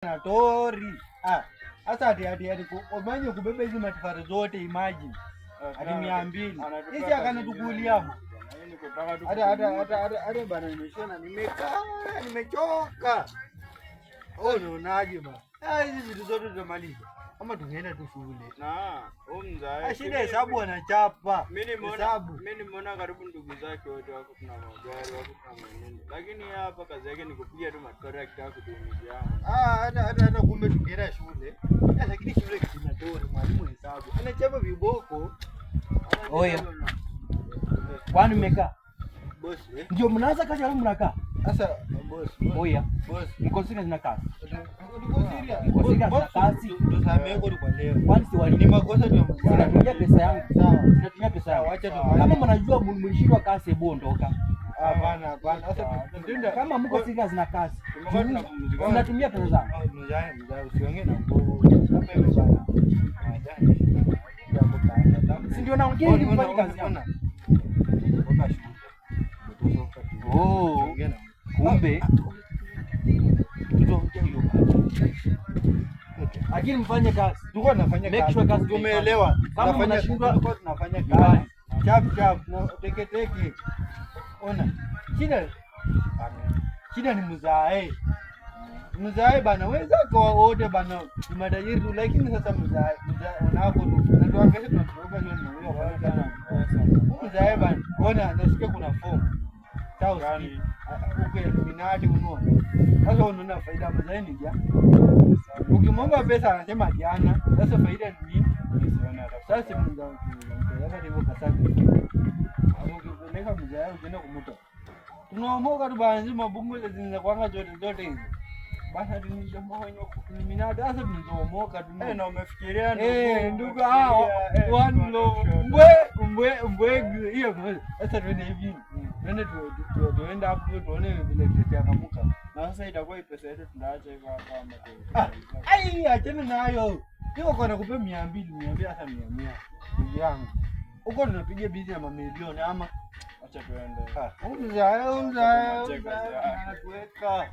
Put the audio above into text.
na tori. Sasa ati umanye kubeba hizi matofali zote, imagine. Hadi 200. Hizi akanatukulia. Hata bana nimeshona, nimechoka. Unaonaje bana? Hizi vitu zote tutamaliza. Ama tungeenda tu shule. Mzee. Shida hesabu anachapa. Mimi nimeona karibu ndugu zake wote wako kuna magari, wako kuna maneno. Lakini hapa kazi yake ni kupiga tu matoro akitaka kutumiza. Hata kumbe tungeenda shule. Lakini shule kuna tori, mwalimu hesabu. Anachapa viboko. Oya. Kwani mmekaa? Boss, ndio mnaanza kazi au mnakaa? Sasa boss. Oya. Boss, mko serious na kazi? Mko serious na kazi? Tusamee kwa leo. Kwani si walimu? Ni makosa tu. Tunatumia pesa yangu. Sawa. Tunatumia pesa yangu. Acha tu. Kama mnajua mlishindwa kazi, hebu ondoka. Hapana. Sasa tunatenda kama mko serious na kazi. Tunapumzika. Tunatumia pesa zangu. Mzee, usiongee na nguvu. Hapa hivi bana. Si ndio naongea ili kufanya kazi yangu. Kumbe lakini mfanye kazi. Tulikuwa tunafanya kazi. Make sure kazi tumeelewa. Kama mnashindwa tulikuwa tunafanya kazi. Chap na teke. Ona. Shida ni mzae bana, weza kwa wote bana, ni matajiri tu, lakini sasa mzae unako tu. Na tuangalie tunatoka hiyo ni wewe kwa sana. Mzae bana, ona nasikia kuna form. Sawa gani? Uko minati unaona. Sasa unaona faida mzae ni ja. Ukimwomba pesa anasema jana. Sasa faida ni nini? Sasa mzae yaka ndivyo kasaki. Ukipeleka mzae unaenda kumuta. Tunaomoka tu bana, nzima bungu zinaanza kuanga zote hizo. Basa tunisha moyo kuminati sasa tunaomoka tu. Na umefikiria ndugu one love. Mbwe hiyo sasa tuende hivi. Tuende hapo tuone vile tutakamuka. Na sasa itakuwa pesa yetu tunaacha hivyo hapa. Achana nayo. Hiyo kwa nakupa 200 hata 100. Ndugu yangu. Huko tunapiga bizi ya mamilioni ama acha tuende. Unaweka